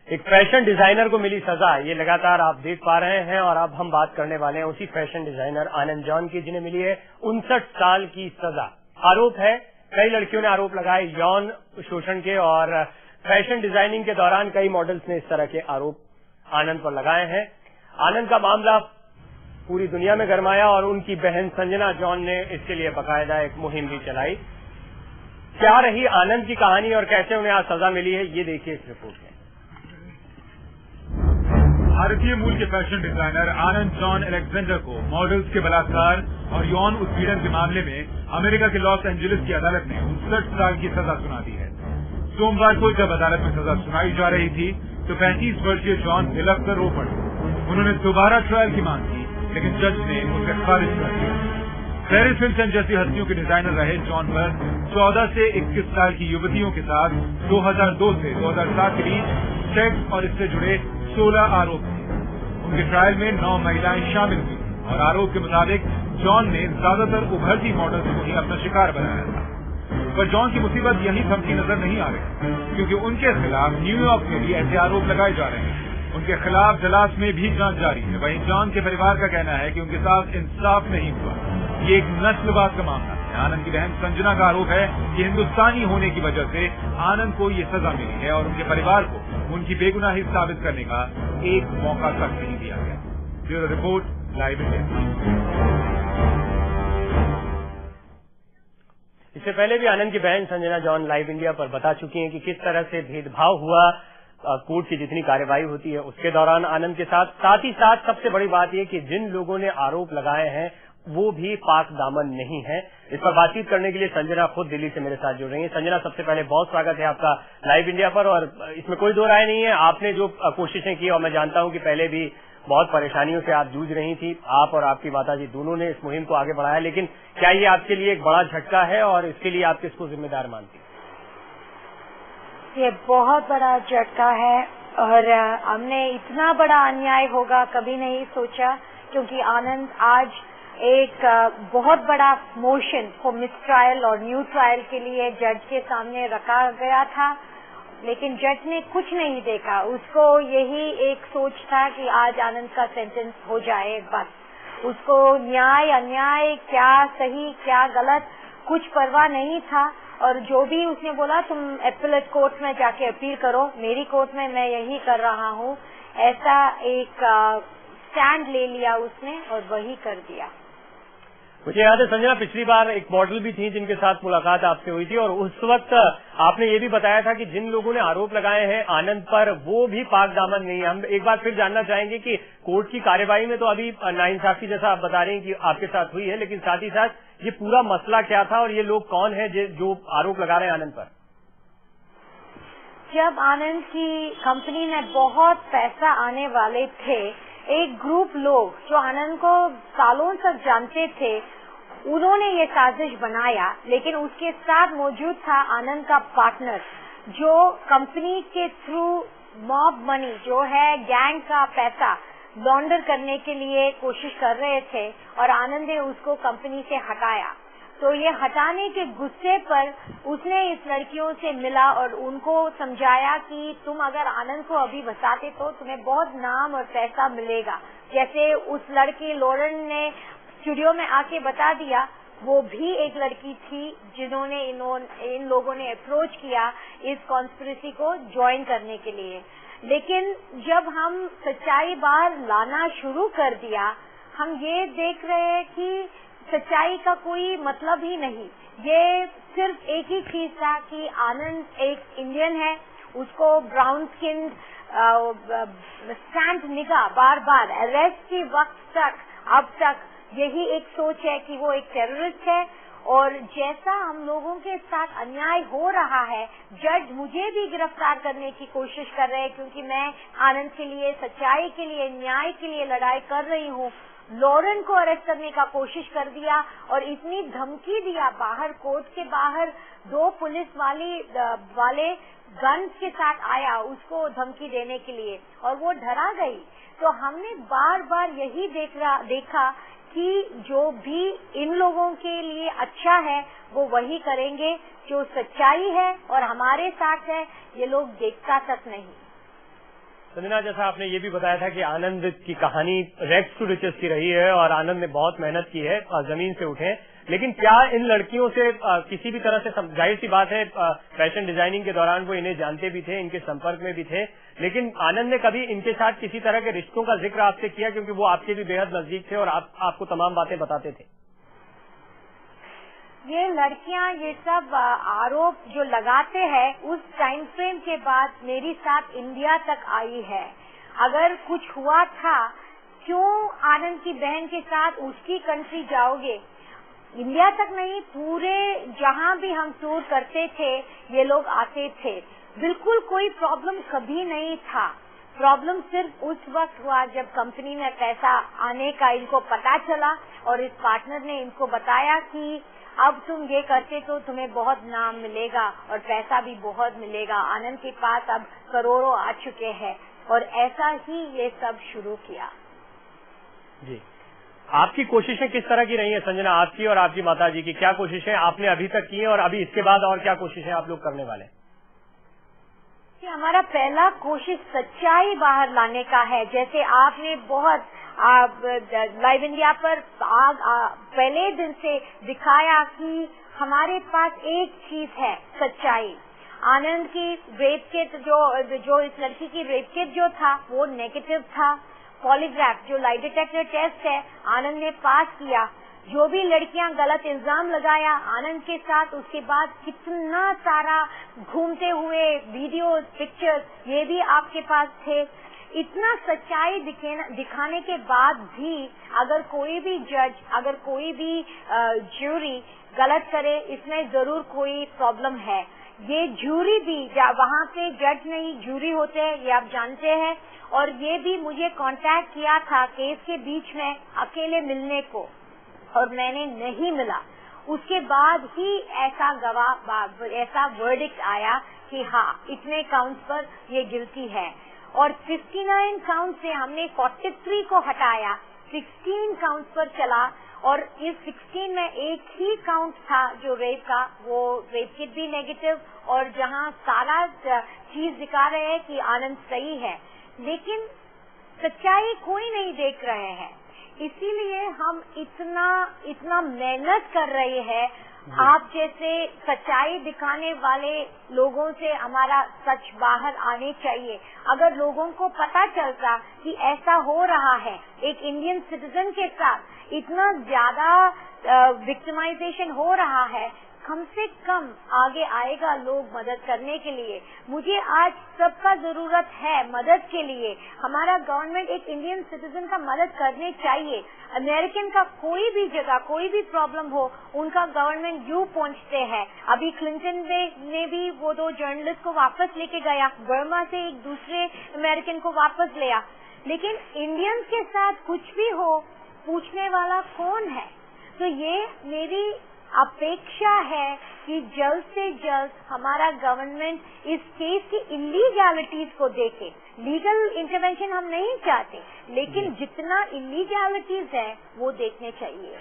एक fashion designer को मिली सजा, ये लगातार आप देख पा रहे हैं। और अब हम बात करने वाले हैं उसी फैशन डिजाइनर आनंद जॉन की, जिन्हें मिली है 59 साल की सजा। आरोप है, कई लड़कियों ने आरोप लगाए यौन शोषण के, और फैशन डिजाइनिंग के दौरान कई मॉडल्स ने इस तरह के आरोप आनंद पर लगाए हैं। आनंद का मामला पूरी दुनिया में गरमाया और उनकी बहन संजना जॉन ने इसके लिए बाकायदा एक मुहिम भी चलाई। क्या रही आनंद की कहानी और कैसे उन्हें आज सजा मिली है, ये देखिए इस रिपोर्ट में। भारतीय मूल के फैशन डिजाइनर आनंद जॉन अलेक्जेंडर को मॉडल्स के बलात्कार और यौन उत्पीड़न के मामले में अमेरिका के लॉस एंजलिस की अदालत ने 59 साल की सजा सुना दी है। सोमवार को जब अदालत में सजा सुनाई जा रही थी तो 35 वर्षीय जॉन बिलख कर रो पड़े। उन्होंने दोबारा ट्रायल की मांग की, लेकिन जज ने उसे खारिज कर दिया। पेरिस हिल्टन जैसी हस्तियों के डिजाइनर रहे जॉन पर 14 से 21 साल की युवतियों के साथ 2002 से 2007 के बीच सेक्स और इससे जुड़े 16 आरोप थे। उनके ट्रायल में 9 महिलाएं शामिल हुई और आरोप के मुताबिक जॉन ने ज्यादातर उभरती मॉडल्स को ही अपना शिकार बनाया था। पर जॉन की मुसीबत यही थमती नजर नहीं आ रही, क्योंकि उनके खिलाफ न्यूयॉर्क में भी ऐसे आरोप लगाए जा रहे हैं। उनके खिलाफ डलास में भी जांच जारी है। वहीं जॉन के परिवार का कहना है कि उनके साथ इंसाफ नहीं हुआ। ये एक नस्लवाद का मामला है। आनंद की बहन संजना का आरोप है कि हिंदुस्तानी होने की वजह से आनंद को ये सजा मिली है और उनके परिवार को उनकी बेगुनाही साबित करने का एक मौका तक नहीं दिया गया। Bureau report, live India. इससे पहले भी आनंद की बहन संजना जॉन लाइव इंडिया पर बता चुकी हैं कि किस तरह से भेदभाव हुआ कोर्ट की जितनी कार्रवाई होती है उसके दौरान आनंद के साथ ही साथ सबसे बड़ी बात यह कि जिन लोगों ने आरोप लगाए हैं वो भी पाक दामन नहीं है। इस पर बातचीत करने के लिए संजना खुद दिल्ली से मेरे साथ जुड़ रही हैं। संजना, सबसे पहले बहुत स्वागत है आपका लाइव इंडिया पर, और इसमें कोई दो राय नहीं है, आपने जो कोशिशें की, और मैं जानता हूं कि पहले भी बहुत परेशानियों से आप जूझ रही थी, आप और आपकी माताजी दोनों ने इस मुहिम को आगे बढ़ाया, लेकिन क्या ये आपके लिए एक बड़ा झटका है और इसके लिए आप किसको जिम्मेदार मानती हैं? ये बहुत बड़ा झटका है और हमने इतना बड़ा अन्याय होगा कभी नहीं सोचा, क्योंकि आनंद आज एक बहुत बड़ा मोशन फॉर मिस ट्रायल और न्यू ट्रायल के लिए जज के सामने रखा गया था, लेकिन जज ने कुछ नहीं देखा। उसको यही एक सोच था कि आज आनंद का सेंटेंस हो जाए बस। उसको न्याय अन्याय, क्या सही क्या गलत, कुछ परवाह नहीं था। और जो भी उसने बोला, तुम एपीलेट कोर्ट में जाके अपील करो, मेरी कोर्ट में मैं यही कर रहा हूँ, ऐसा एक स्टैंड ले लिया उसने और वही कर दिया। मुझे याद है संजना, पिछली बार एक मॉडल भी थी जिनके साथ मुलाकात आपसे हुई थी, और उस वक्त आपने ये भी बताया था कि जिन लोगों ने आरोप लगाए हैं आनंद पर वो भी पाक दामन नहीं है। हम एक बार फिर जानना चाहेंगे कि कोर्ट की कार्यवाही में तो अभी नाइंसाफी जैसा आप बता रही हैं कि आपके साथ हुई है, लेकिन साथ ही साथ ये पूरा मसला क्या था और ये लोग कौन है जो आरोप लगा रहे हैं आनंद पर? जब आनंद की कंपनी में बहुत पैसा आने वाले थे, एक ग्रुप लोग जो आनंद को सालों तक जानते थे, उन्होंने ये साजिश बनाया, लेकिन उसके साथ मौजूद था आनंद का पार्टनर, जो कंपनी के थ्रू मॉब मनी जो है गैंग का पैसा लॉन्डर करने के लिए कोशिश कर रहे थे, और आनंद ने उसको कंपनी से हटाया। तो ये हटाने के गुस्से पर उसने इस लड़कियों से मिला और उनको समझाया कि तुम अगर आनंद को अभी बचाते तो तुम्हें बहुत नाम और पैसा मिलेगा। जैसे उस लड़की लॉरेन ने स्टूडियो में आके बता दिया, वो भी एक लड़की थी जिन्होंने इन लोगों ने अप्रोच किया इस कॉन्स्पिरेसी को ज्वाइन करने के लिए। लेकिन जब हम सच्चाई बाहर लाना शुरू कर दिया, हम ये देख रहे हैं कि सच्चाई का कोई मतलब ही नहीं। ये सिर्फ एक ही चीज था कि आनंद एक इंडियन है, उसको ब्राउन स्किन स्टैंप निगाह बार बार अरेस्ट के वक्त तक अब तक यही एक सोच है कि वो एक टेररिस्ट है। और जैसा हम लोगों के साथ अन्याय हो रहा है, जज मुझे भी गिरफ्तार करने की कोशिश कर रहे हैं, क्योंकि मैं आनंद के लिए, सच्चाई के लिए, न्याय के लिए लड़ाई कर रही हूँ। लॉरेन को अरेस्ट करने का कोशिश कर दिया और इतनी धमकी दिया, बाहर कोर्ट के बाहर 2 पुलिस वाले गन्स के साथ आया उसको धमकी देने के लिए, और वो डरा गई। तो हमने बार बार यही देखा कि जो भी इन लोगों के लिए अच्छा है वो वही करेंगे, जो सच्चाई है और हमारे साथ है ये लोग देखता तक नहीं। संजना, जैसा आपने ये भी बताया था कि आनंद की कहानी रैग्स टू रिचेस की रही है और आनंद ने बहुत मेहनत की है, जमीन से उठे, लेकिन क्या इन लड़कियों से किसी भी तरह से, जाहिर सी बात है फैशन डिजाइनिंग के दौरान वो इन्हें जानते भी थे, इनके संपर्क में भी थे, लेकिन आनंद ने कभी इनके साथ किसी तरह के रिश्तों का जिक्र आपसे किया, क्योंकि वो आपके भी बेहद नजदीक थे और आपको तमाम बातें बताते थे? ये लड़कियां ये सब आरोप जो लगाते हैं उस टाइम फ्रेम के बाद मेरी साथ इंडिया तक आई है। अगर कुछ हुआ था, क्यों आनंद की बहन के साथ उसकी कंट्री जाओगे? इंडिया तक नहीं, पूरे जहां भी हम टूर करते थे ये लोग आते थे। बिल्कुल कोई प्रॉब्लम कभी नहीं था। प्रॉब्लम सिर्फ उस वक्त हुआ जब कंपनी में पैसा आने का इनको पता चला और इस पार्टनर ने इनको बताया कि अब तुम ये करते तो तुम्हें बहुत नाम मिलेगा और पैसा भी बहुत मिलेगा। आनंद के पास अब करोड़ों आ चुके हैं और ऐसा ही ये सब शुरू किया। जी, आपकी कोशिशें किस तरह की रही हैं संजना, आपकी और आपकी माताजी की? क्या कोशिशें आपने अभी तक की हैं और अभी इसके बाद और क्या कोशिशें आप लोग करने वाले हैं? हमारा पहला कोशिश सच्चाई बाहर लाने का है। जैसे आपने बहुत लाइव इंडिया पर पहले दिन से दिखाया कि हमारे पास एक चीज है, सच्चाई। आनंद की रेप किट जो इस लड़की की रेप किट जो था वो नेगेटिव था। पॉलीग्राफ जो लाई डिटेक्टर टेस्ट है आनंद ने पास किया। जो भी लड़कियां गलत इल्जाम लगाया आनंद के साथ, उसके बाद कितना सारा घूमते हुए वीडियो पिक्चर्स ये भी आपके पास थे। इतना सच्चाई दिखाने के बाद भी अगर कोई भी जज, अगर कोई भी ज्यूरी गलत करे, इसमें जरूर कोई प्रॉब्लम है। ये ज्यूरी भी वहाँ पे जज नहीं ज्यूरी होते हैं, ये आप जानते हैं। और ये भी मुझे कांटेक्ट किया था केस के बीच में अकेले मिलने को और मैंने नहीं मिला। उसके बाद ही ऐसा ऐसा वर्डिक्ट आया कि हाँ इतने काउंट्स पर ये गिल्टी है और 59 काउंट से हमने 43 को हटाया, 16 काउंट्स पर चला और इस 16 में एक ही काउंट था जो रेप का, वो रेप किट भी नेगेटिव और जहाँ सारा चीज दिखा रहे हैं कि आनंद सही है, लेकिन सच्चाई कोई नहीं देख रहे हैं। इसीलिए हम इतना मेहनत कर रहे हैं। आप जैसे सच्चाई दिखाने वाले लोगों से हमारा सच बाहर आने चाहिए। अगर लोगों को पता चलता कि ऐसा हो रहा है एक इंडियन सिटीजन के साथ, इतना ज्यादा विक्टिमाइजेशन हो रहा है, कम से कम आगे आएगा लोग मदद करने के लिए। मुझे आज सबका जरूरत है मदद के लिए। हमारा गवर्नमेंट एक इंडियन सिटीजन का मदद करने चाहिए। अमेरिकन का कोई भी जगह कोई भी प्रॉब्लम हो, उनका गवर्नमेंट यूं पहुंचते हैं। अभी क्लिंटन ने भी वो 2 जर्नलिस्ट को वापस लेके गया, बर्मा से एक दूसरे अमेरिकन को वापस लिया, लेकिन इंडियंस के साथ कुछ भी हो पूछने वाला कौन है? तो ये मेरी अपेक्षा है कि जल्द से जल्द हमारा गवर्नमेंट इस केस की इलीगैलिटीज को देखे। लीगल इंटरवेंशन हम नहीं चाहते, लेकिन जितना इलीगैलिटीज है वो देखने चाहिए।